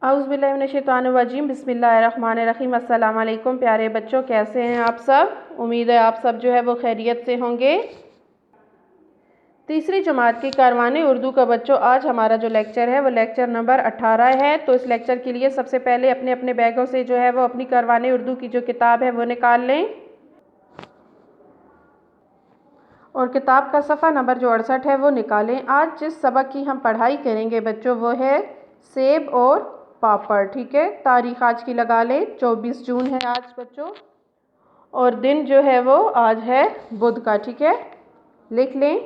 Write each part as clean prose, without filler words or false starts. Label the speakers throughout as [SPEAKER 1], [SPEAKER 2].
[SPEAKER 1] औज़ुबिल्लाहिमिनश्शैतानिर्रजीम बिस्मिल्लाहिर्रहमानिर्रहीम। अस्सलाम वालेकुम प्यारे बच्चों, कैसे हैं आप सब। उम्मीद है आप सब जो है वो खैरियत से होंगे। तीसरी जमात की कारवाने उर्दू का बच्चों, आज हमारा जो लेक्चर है वो लेक्चर नंबर 18 है। तो इस लेक्चर के लिए सबसे पहले अपने अपने बैगों से जो है वो अपनी कारवाने उर्दू की जो किताब है वो निकाल लें और किताब का सफ़ा नंबर जो 68 है वो निकालें। आज जिस सबक की हम पढ़ाई करेंगे बच्चों वो है सेब और पापड़। ठीक है, तारीख आज की लगा लें, 24 जून है आज बच्चों, और दिन जो है वो आज है बुध का। ठीक है, लिख लें।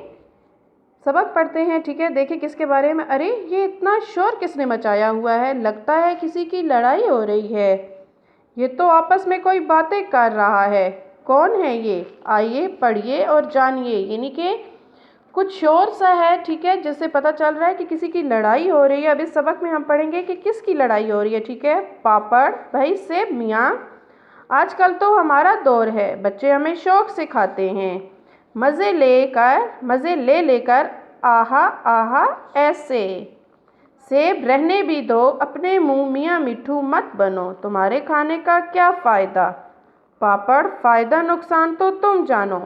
[SPEAKER 1] सबक पढ़ते हैं। ठीक है, देखिए किसके बारे में। अरे ये इतना शोर किसने मचाया हुआ है, लगता है किसी की लड़ाई हो रही है। ये तो आपस में कोई बातें कर रहा है। कौन है ये, आइए पढ़िए और जानिए। यानी कि कुछ शोर सा है, ठीक है, जिससे पता चल रहा है कि किसी की लड़ाई हो रही है। अब इस सबक में हम पढ़ेंगे कि किसकी लड़ाई हो रही है। ठीक है, पापड़ भाई सेब मियाँ। आजकल तो हमारा दौर है, बच्चे हमें शौक से खाते हैं, मज़े ले लेकर आहा आहा ऐसे। सेब रहने भी दो अपने मुँह, मियाँ मिट्ठू मत बनो, तुम्हारे खाने का क्या फ़ायदा। पापड़ फ़ायदा नुकसान तो तुम जानो,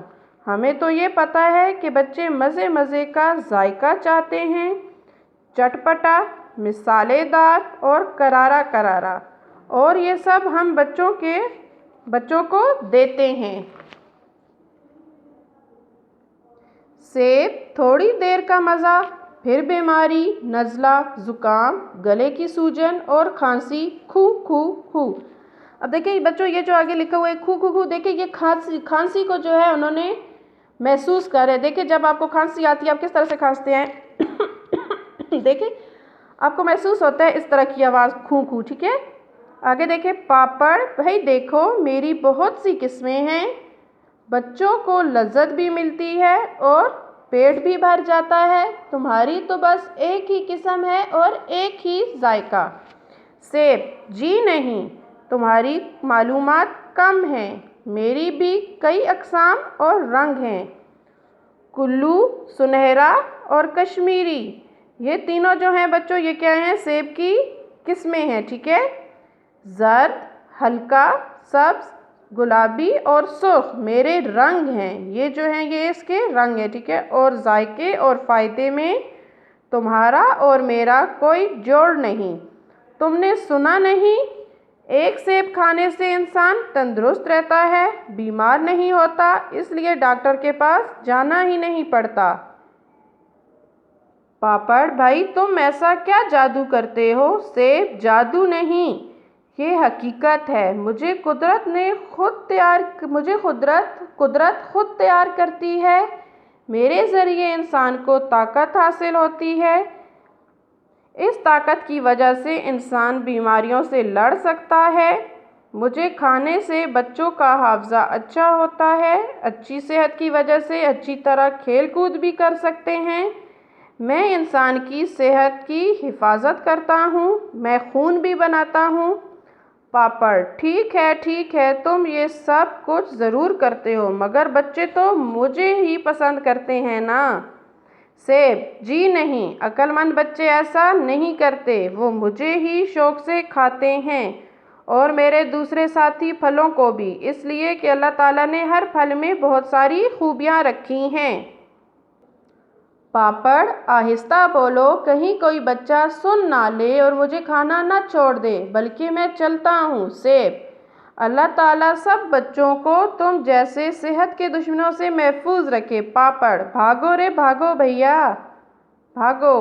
[SPEAKER 1] हमें तो ये पता है कि बच्चे मज़े मज़े का जायका चाहते हैं, चटपटा, मिसालेदार और करारा करारा, और ये सब हम बच्चों को देते हैं। सेब थोड़ी देर का मज़ा, फिर बीमारी, नज़ला, ज़ुकाम, गले की सूजन और खांसी, खू खू खू। अब देखिए बच्चों, ये जो आगे लिखा हुआ है खू खू खू, देखिए ये खांसी को जो है उन्होंने महसूस कर है। देखिए जब आपको खांसी आती है आप किस तरह से खांसते हैं देखिए आपको महसूस होता है इस तरह की आवाज़, खू खू। ठीक है, आगे देखिए पापड़ भाई देखो मेरी बहुत सी किस्में हैं, बच्चों को लज्जत भी मिलती है और पेट भी भर जाता है, तुम्हारी तो बस एक ही किस्म है और एक ही जायका। सेब जी नहीं, तुम्हारी मालूमात कम हैं, मेरी भी कई अक़साम और रंग हैं, कुल्लू, सुनहरा और कश्मीरी। ये तीनों जो हैं बच्चों, ये क्या हैं, सेब की किस्में हैं। ठीक है, जर्द, हल्का, सब्ज, गुलाबी और सुर्ख मेरे रंग हैं। ये जो हैं ये इसके रंग हैं। ठीक है, और जायके और फ़ायदे में तुम्हारा और मेरा कोई जोड़ नहीं। तुमने सुना नहीं, एक सेब खाने से इंसान तंदुरुस्त रहता है, बीमार नहीं होता, इसलिए डॉक्टर के पास जाना ही नहीं पड़ता। पापड़ भाई तुम ऐसा क्या जादू करते हो। सेब जादू नहीं, ये हकीकत है, मुझे कुदरत खुद तैयार करती है, मेरे ज़रिए इंसान को ताकत हासिल होती है, इस ताकत की वजह से इंसान बीमारियों से लड़ सकता है। मुझे खाने से बच्चों का हाफ़ज़ा अच्छा होता है, अच्छी सेहत की वजह से अच्छी तरह खेल कूद भी कर सकते हैं, मैं इंसान की सेहत की हिफाजत करता हूँ, मैं खून भी बनाता हूँ। पापड़ ठीक है, तुम ये सब कुछ ज़रूर करते हो, मगर बच्चे तो मुझे ही पसंद करते हैं ना। सेब जी नहीं, अक्लमंद बच्चे ऐसा नहीं करते, वो मुझे ही शौक़ से खाते हैं और मेरे दूसरे साथी फलों को भी, इसलिए कि अल्लाह ताला ने हर फल में बहुत सारी खूबियाँ रखी हैं। पापड़ आहिस्ता बोलो, कहीं कोई बच्चा सुन ना ले और मुझे खाना ना छोड़ दे, बल्कि मैं चलता हूँ। सेब अल्लाह ताला सब बच्चों को तुम जैसे सेहत के दुश्मनों से महफूज रखे। पापड़ भागो रे भागो भैया भागो।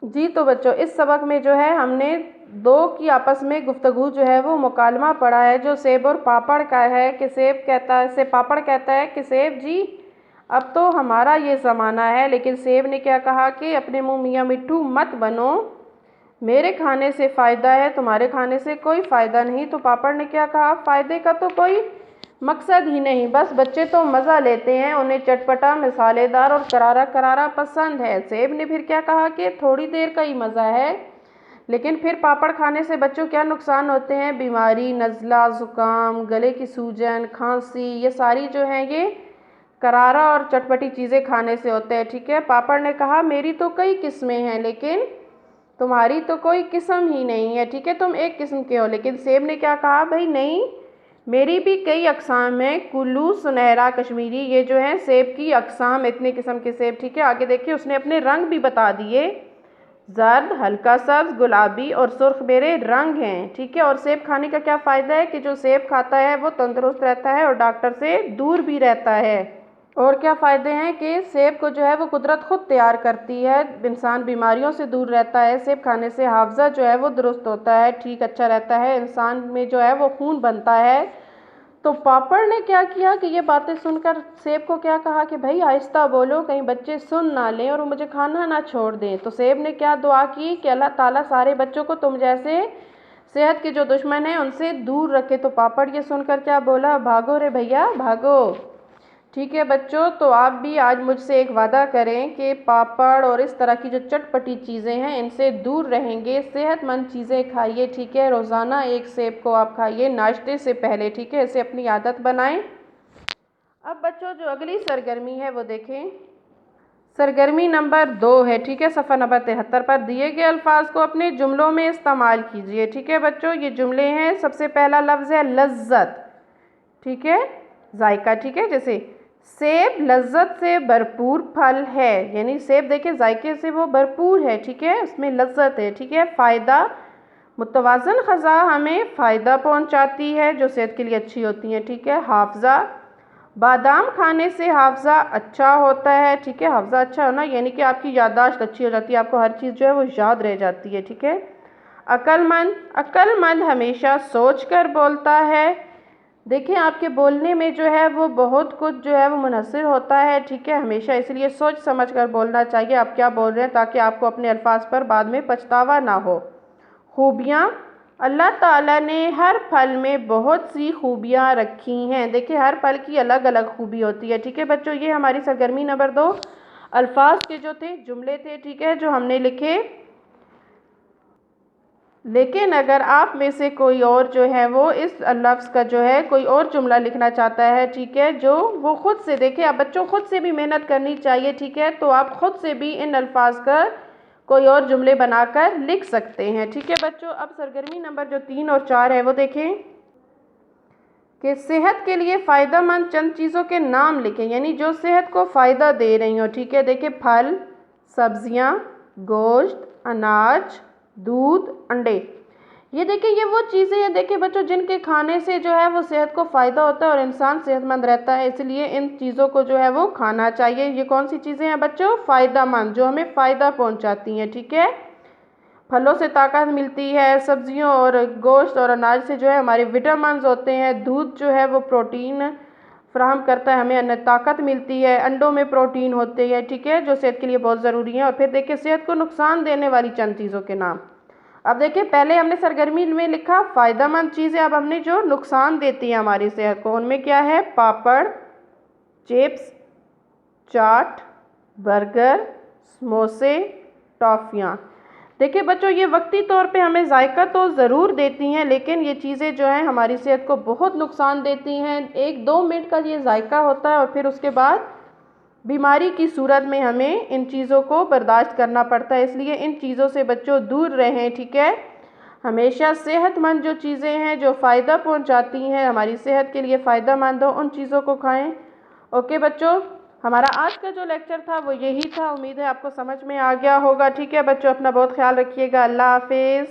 [SPEAKER 1] जी तो बच्चों, इस सबक में जो है हमने दो की आपस में गुफ्तगू जो है वो मुकालमा पढ़ा है, जो सेब और पापड़ का है कि पापड़ कहता है कि सेब जी अब तो हमारा ये ज़माना है, लेकिन सेब ने क्या कहा कि अपने मुँह मियाँ मिट्ठू मत बनो, मेरे खाने से फ़ायदा है, तुम्हारे खाने से कोई फ़ायदा नहीं। तो पापड़ ने क्या कहा, फ़ायदे का तो कोई मकसद ही नहीं, बस बच्चे तो मज़ा लेते हैं, उन्हें चटपटा, मिसालेदार और करारा करारा पसंद है। सेब ने फिर क्या कहा कि थोड़ी देर का ही मज़ा है, लेकिन फिर पापड़ खाने से बच्चों क्या नुकसान होते हैं, बीमारी, नज़ला, ज़ुकाम, गले की सूजन, खांसी, ये सारी जो हैं ये करारा और चटपटी चीज़ें खाने से होते हैं। ठीक है, पापड़ ने कहा मेरी तो कई किस्में हैं, लेकिन तुम्हारी तो कोई किस्म ही नहीं है, ठीक है, तुम एक किस्म के हो। लेकिन सेब ने क्या कहा, भाई नहीं, मेरी भी कई अक़साम हैं, कुल्लू, सुनहरा, कश्मीरी, ये जो है सेब की अक़साम, इतने किस्म के सेब, ठीक है। आगे देखिए उसने अपने रंग भी बता दिए, जर्द, हल्का सब्ज, गुलाबी और सुर्ख मेरे रंग हैं, ठीक है। और सेब खाने का क्या फ़ायदा है कि जो सेब खाता है वो तंदुरुस्त रहता है और डॉक्टर से दूर भी रहता है। और क्या फ़ायदे हैं कि सेब को जो है वो कुदरत खुद तैयार करती है, इंसान बीमारियों से दूर रहता है, सेब खाने से हाफजा जो है वो दुरुस्त होता है, ठीक, अच्छा रहता है, इंसान में जो है वो खून बनता है। तो पापड़ ने क्या किया कि ये बातें सुनकर सेब को क्या कहा कि भाई आहिस्ता बोलो, कहीं बच्चे सुन ना लें और वो मुझे खाना ना छोड़ दें। तो सेब ने क्या दुआ की कि अल्लाह ताला सारे बच्चों को तुम जैसे सेहत के जो दुश्मन हैं उनसे दूर रखे। तो पापड़ ये सुनकर क्या बोला, भागो रे भैया भागो। ठीक है बच्चों, तो आप भी आज मुझसे एक वादा करें कि पापड़ और इस तरह की जो चटपटी चीज़ें हैं इनसे दूर रहेंगे, सेहतमंद चीज़ें खाइए, ठीक है। रोज़ाना एक सेब को आप खाइए नाश्ते से पहले, ठीक है, इसे अपनी आदत बनाएं। अब बच्चों जो अगली सरगर्मी है वो देखें, सरगर्मी नंबर 2 है, ठीक है। सफ़ा नंबर 73 पर दिए गए अल्फाज को अपने जुमलों में इस्तेमाल कीजिए, ठीक है बच्चों। ये जुमले हैं, सबसे पहला लफ्ज़ है लज्जत, ठीक है, जायका, ठीक है। जैसे सेब लज्जत से भरपूर फल है, यानी सेब देखिए जायके से वो भरपूर है, ठीक है, उसमें लज्जत है, ठीक है। फ़ायदा, मुतवाज़न ग़िज़ा हमें फ़ायदा पहुंचाती है जो सेहत के लिए अच्छी होती है, ठीक है। हाफ़ज़ा, बादाम खाने से हाफ़ज़ा अच्छा होता है, ठीक है। हाफ़ज़ा अच्छा होना यानी कि आपकी याददाश्त अच्छी हो जाती है, आपको हर चीज़ जो है वो याद रह जाती है, ठीक है। अक्लमंद, अक्लमंद हमेशा सोच कर बोलता है। देखिए आपके बोलने में जो है वो बहुत कुछ जो है वो मुनहसर होता है, ठीक है, हमेशा इसलिए सोच समझ कर बोलना चाहिए आप क्या बोल रहे हैं, ताकि आपको अपने अल्फाज पर बाद में पछतावा ना हो। खूबियाँ, अल्लाह ताला ने हर फल में बहुत सी खूबियाँ रखी हैं। देखिए हर फल की अलग अलग खूबी होती है, ठीक है बच्चों। ये हमारी सरगर्मी नंबर 2 अल्फाज के जो थे, जुमले थे, ठीक है, जो हमने लिखे। लेकिन अगर आप में से कोई और जो है वो इस लफ्ज़ का जो है कोई और जुमला लिखना चाहता है, ठीक है, जो वो ख़ुद से, देखिए आप बच्चों ख़ुद से भी मेहनत करनी चाहिए, ठीक है, तो आप ख़ुद से भी इन अल्फाज का कोई और जुमले बनाकर लिख सकते हैं, ठीक है बच्चों। अब सरगर्मी नंबर जो 3 और 4 है वो देखें कि सेहत के लिए फ़ायदेमंद चंद चीज़ों के नाम लिखें, यानी जो सेहत को फ़ायदा दे रही हो, ठीक है। देखिए फल, सब्जियां, गोश्त, अनाज, दूध, अंडे, ये देखिए ये वो चीज़ें हैं, देखिए बच्चों, जिनके खाने से जो है वो सेहत को फ़ायदा होता है और इंसान सेहतमंद रहता है, इसलिए इन चीज़ों को जो है वो खाना चाहिए। ये कौन सी चीज़ें हैं बच्चों, फ़ायदेमंद, जो हमें फ़ायदा पहुंचाती हैं, ठीक है। फलों से ताकत मिलती है, सब्जियों और गोश्त और अनाज से जो है हमारे विटामिन्स होते हैं, दूध जो है वो प्रोटीन फ्राहम करता है, हमें अन्य ताकत मिलती है, अंडों में प्रोटीन होते हैं, ठीक है, जो सेहत के लिए बहुत ज़रूरी है। और फिर देखिए सेहत को नुकसान देने वाली चंद चीज़ों के नाम। अब देखिए पहले हमने सरगर्मी में लिखा फ़ायदेमंद चीज़ें, अब हमने जो नुकसान देती हैं हमारी सेहत को, उनमें क्या है, पापड़, चिप्स, चाट, बर्गर, समोसे, टॉफ़ियाँ। देखिए बच्चों ये वक्ती तौर पे हमें जायका तो ज़रूर देती हैं, लेकिन ये चीज़ें जो हैं हमारी सेहत को बहुत नुकसान देती हैं। 1-2 मिनट का ये जायका होता है और फिर उसके बाद बीमारी की सूरत में हमें इन चीज़ों को बर्दाश्त करना पड़ता है, इसलिए इन चीज़ों से बच्चों दूर रहें, ठीक है। हमेशा सेहतमंद जो चीज़ें हैं जो फ़ायदा पहुंचाती हैं, हमारी सेहत के लिए फ़ायदेमंद हो, उन चीज़ों को खाएं। ओके बच्चों, हमारा आज का जो लेक्चर था वो यही था, उम्मीद है आपको समझ में आ गया होगा, ठीक है बच्चों। अपना बहुत ख्याल रखिएगा, अल्लाह हाफिज़।